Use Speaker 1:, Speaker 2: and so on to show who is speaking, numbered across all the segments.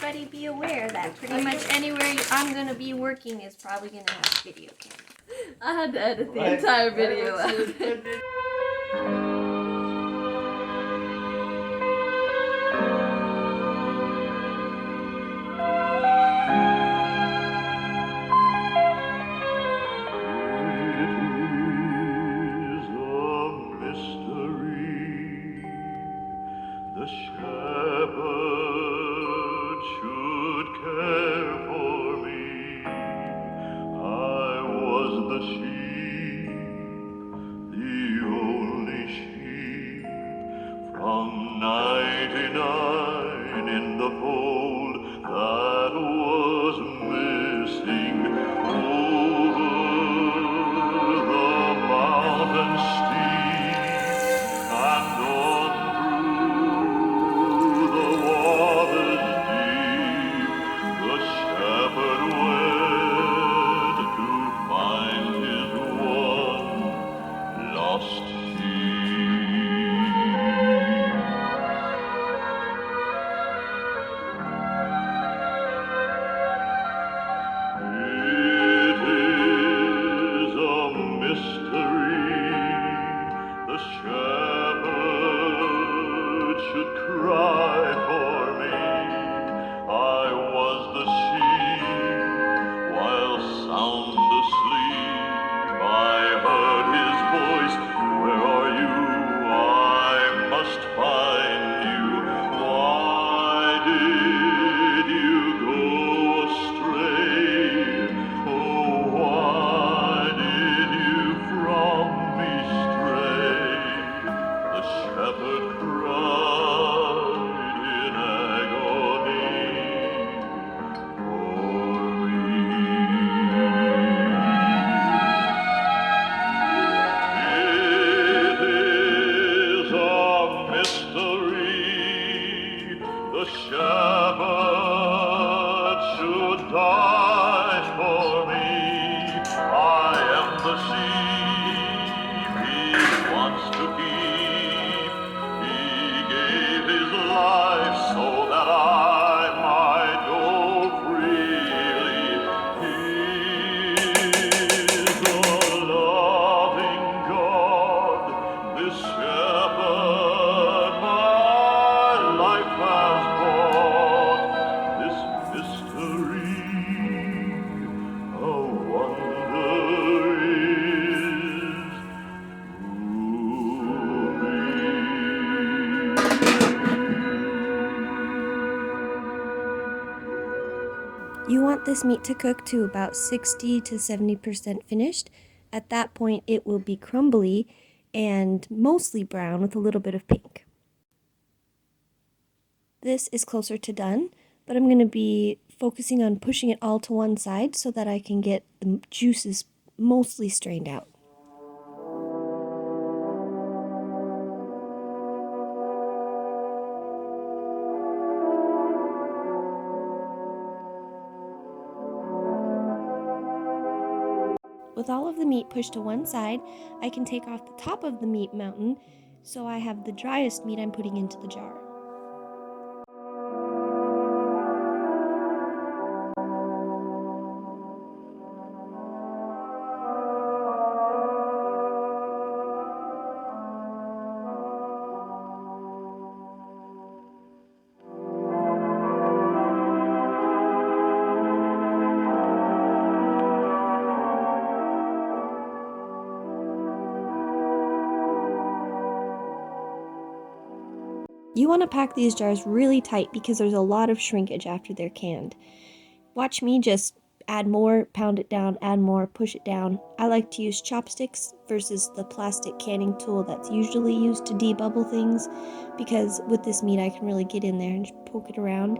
Speaker 1: everybody be aware that pretty much anywhere I'm going to be working is probably going to have a video camera. I had to edit the entire video out.
Speaker 2: From 99 in the fold that was missing over the mountain steep and on through the waters deep, the shepherd went to find his one lost sheep. Should cry for me. I was the sheep while sound asleep. I heard his voice, where are you? I must find you. Why did you go astray? Oh, why did you from me stray? The shepherd cried in agony for me. It is a mystery the shepherd should die for me. I am the sheep he wants to keep. He gave his life so that I might go freely. He is a loving God, this shepherd my life has brought. This mystery, a wonder is to me.
Speaker 1: You want this meat to cook to about 60 to 70% finished. At that point, it will be crumbly and mostly brown with a little bit of pink. This is closer to done, but I'm going to be focusing on pushing it all to one side so that I can get the juices mostly strained out. With all of the meat pushed to one side, I can take off the top of the meat mountain so I have the driest meat I'm putting into the jar. You want to pack these jars really tight because there's a lot of shrinkage after they're canned. Watch me just add more, pound it down, add more, push it down. I like to use chopsticks versus the plastic canning tool that's usually used to debubble things, because with this meat I can really get in there and just poke it around.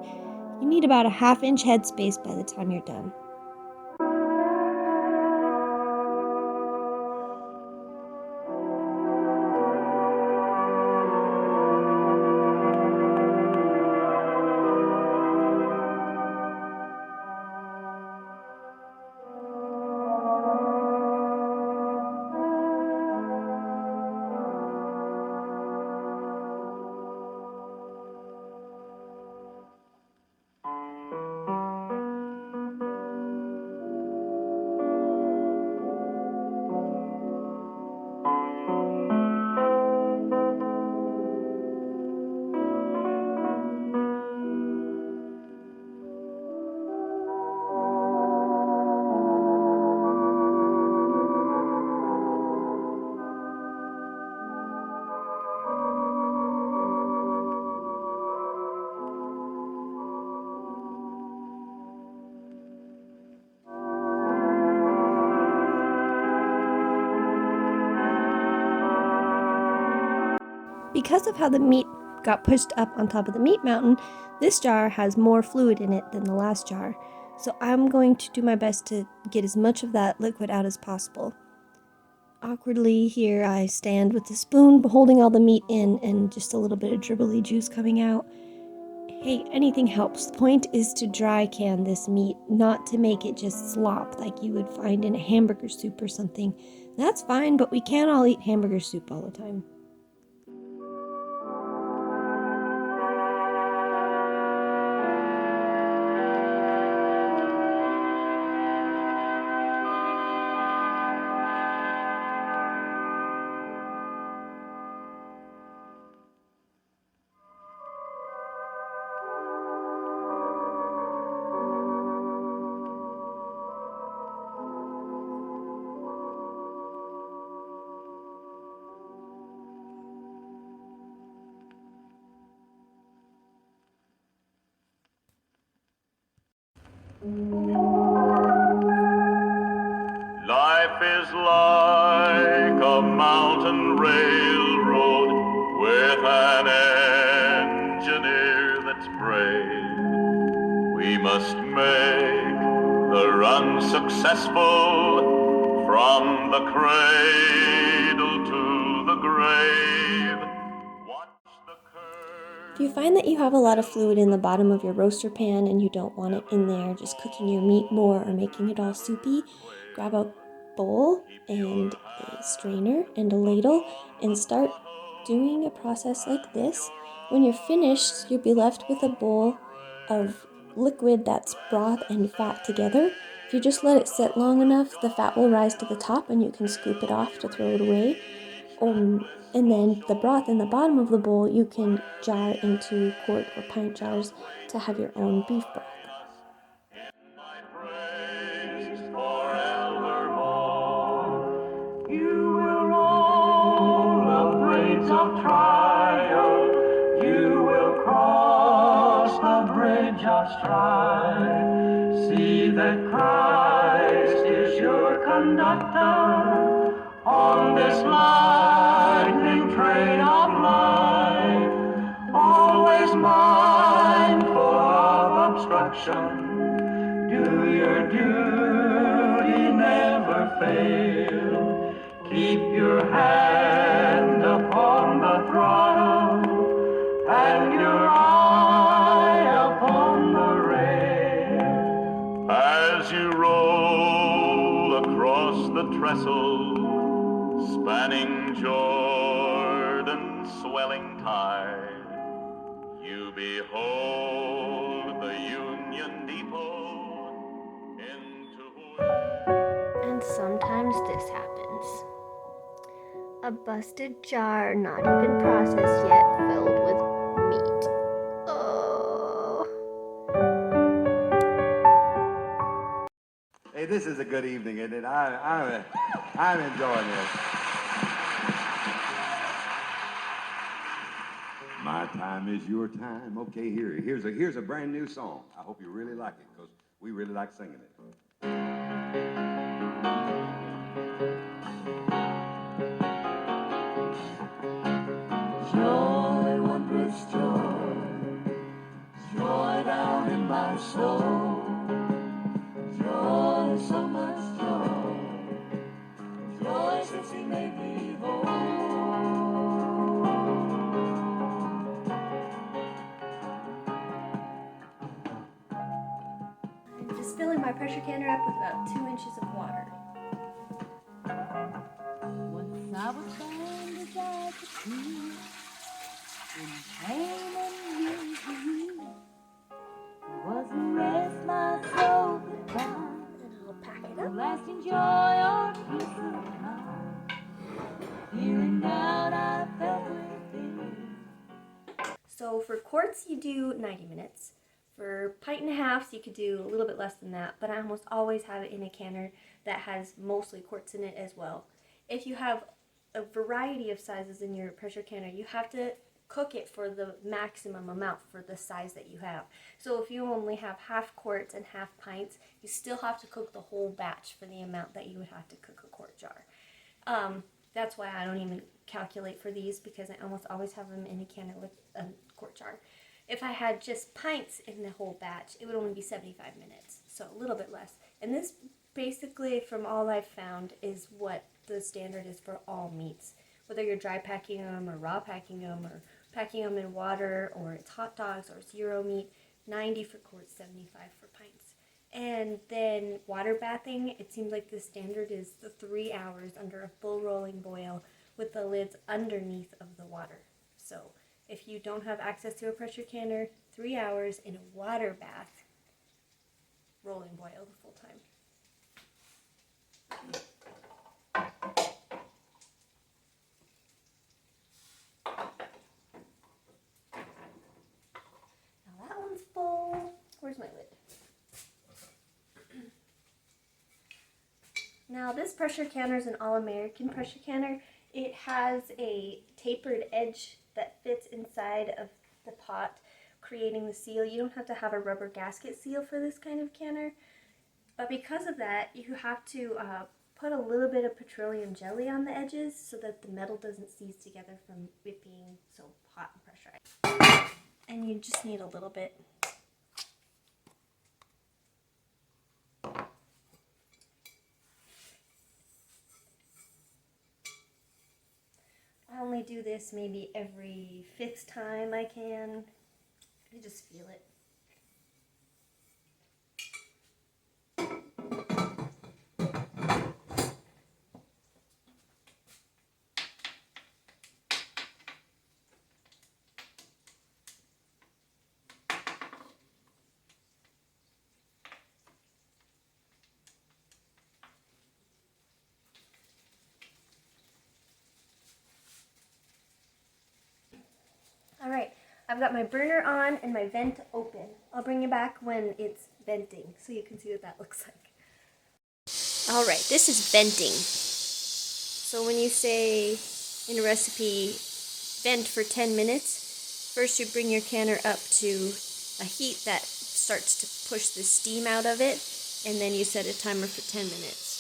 Speaker 1: You need about a 1/2 inch headspace by the time you're done. Because of how the meat got pushed up on top of the meat mountain, this jar has more fluid in it than the last jar. So I'm going to do my best to get as much of that liquid out as possible. Awkwardly, here I stand with the spoon holding all the meat in and just a little bit of dribbly juice coming out. Hey, anything helps. The point is to dry can this meat, not to make it just slop like you would find in a hamburger soup or something. That's fine, but we can't all eat hamburger soup all the time.
Speaker 2: Life is like a mountain railroad with an engineer that's brave. We must make the run successful from the cradle to the grave. Watch the curve.
Speaker 1: If you find that you have a lot of fluid in the bottom of your roaster pan and you don't want it in there just cooking your meat more or making it all soupy, grab a bowl and a strainer and a ladle and start doing a process like this. When you're finished, you'll be left with a bowl of liquid that's broth and fat together. If you just let it sit long enough, the fat will rise to the top and you can scoop it off to throw it away. And then the broth in the bottom of the bowl you can jar into quart or pint jars to have your own beef broth.
Speaker 2: My praise forevermore. You will roll the braids of trial. You will cross the bridge of strife. See that Christ is your conductor on this lightning train of life. Always mindful of obstruction. Do your duty, never fail. Keep your hand upon the throttle and your eye upon the rail. As you roll across the trestle, spanning Jordan's swelling tide, you behold the Union Depot into
Speaker 1: And sometimes this happens. A busted jar, not even processed yet, filled with meat. Oh.
Speaker 3: Hey, this is a good evening, isn't it? I'm enjoying this. My time is your time. Okay, here's a brand new song. I hope you really like it because we really like singing it. Joy, wondrous joy, joy down in my soul. Joy, so much joy, joy since he made me whole.
Speaker 1: I'm just filling my pressure canner up with about 2 inches of water.
Speaker 4: Once I was bound as I could see, in pain and misery, wasn't rest my soul could find,
Speaker 1: And I'll pack it
Speaker 4: no
Speaker 1: up.
Speaker 4: lasting joy or peace of mind. Feeling down I felt within.
Speaker 1: So for quarts, you do 90 minutes. For pint and a halves, you could do a little bit less than that, but I almost always have it in a canner that has mostly quarts in it as well. If you have a variety of sizes in your pressure canner, you have to cook it for the maximum amount for the size that you have. So if you only have half quarts and half pints, you still have to cook the whole batch for the amount that you would have to cook a quart jar. That's why I don't even calculate for these, because I almost always have them in a canner with a quart jar. If I had just pints in the whole batch, it would only be 75 minutes, so a little bit less. And this basically, from all I've found, is what the standard is for all meats. Whether you're dry packing them or raw packing them or packing them in water, or it's hot dogs or it's Euro meat, 90 for quarts, 75 for pints. And then water bathing, it seems like the standard is the 3 hours under a full rolling boil with the lids underneath of the water. So if you don't have access to a pressure canner, 3 hours in a water bath, rolling boil the full time. Now that one's full. Where's my lid? Now this pressure canner is an all-American pressure canner. It has a tapered edge that fits inside of the pot, creating the seal. You don't have to have a rubber gasket seal for this kind of canner, but because of that, you have to put a little bit of petroleum jelly on the edges so that the metal doesn't seize together from it being so hot and pressurized. And you just need a little bit. I only do this maybe every 5th time I can. I just feel it. Alright, I've got my burner on and my vent open. I'll bring you back when it's venting so you can see what that looks like. Alright, this is venting. So when you say in a recipe, vent for 10 minutes, first you bring your canner up to a heat that starts to push the steam out of it, and then you set a timer for 10 minutes.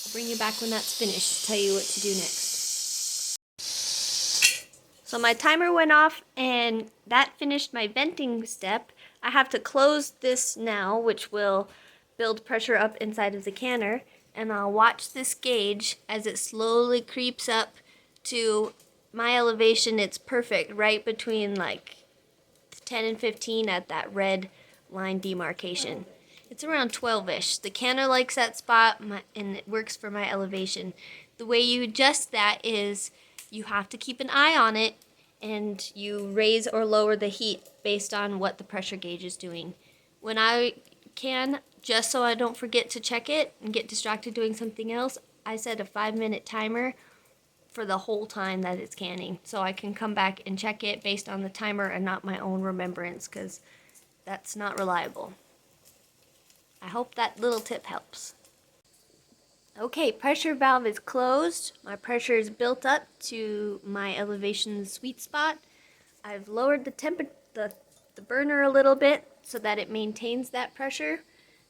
Speaker 1: I'll bring you back when that's finished to tell you what to do next. So my timer went off and that finished my venting step. I have to close this now, which will build pressure up inside of the canner, and I'll watch this gauge as it slowly creeps up to my elevation. It's perfect, right between like 10 and 15 at that red line demarcation. It's around 12-ish. The canner likes that spot, and it works for my elevation. The way you adjust that is you have to keep an eye on it, and you raise or lower the heat based on what the pressure gauge is doing. When I can, just so I don't forget to check it and get distracted doing something else, I set a 5-minute timer for the whole time that it's canning, so I can come back and check it based on the timer and not my own remembrance, because that's not reliable. I hope that little tip helps. Okay, pressure valve is closed. My pressure is built up to my elevation sweet spot. I've lowered the burner a little bit so that it maintains that pressure.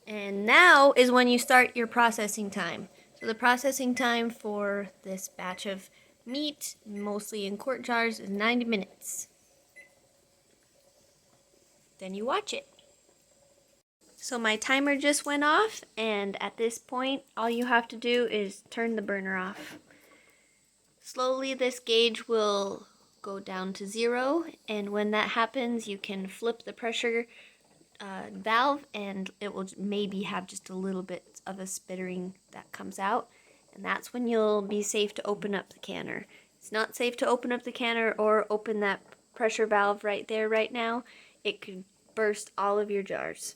Speaker 1: And now is when you start your processing time. So the processing time for this batch of meat, mostly in quart jars, is 90 minutes. Then you watch it. So my timer just went off, and at this point, all you have to do is turn the burner off. Slowly this gauge will go down to 0, and when that happens, you can flip the pressure valve, and it will maybe have just a little bit of a spittering that comes out, and that's when you'll be safe to open up the canner. It's not safe to open up the canner or open that pressure valve right there right now. It could burst all of your jars.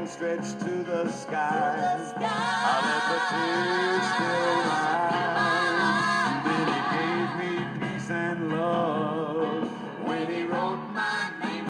Speaker 3: stretch to the sky. I let the tears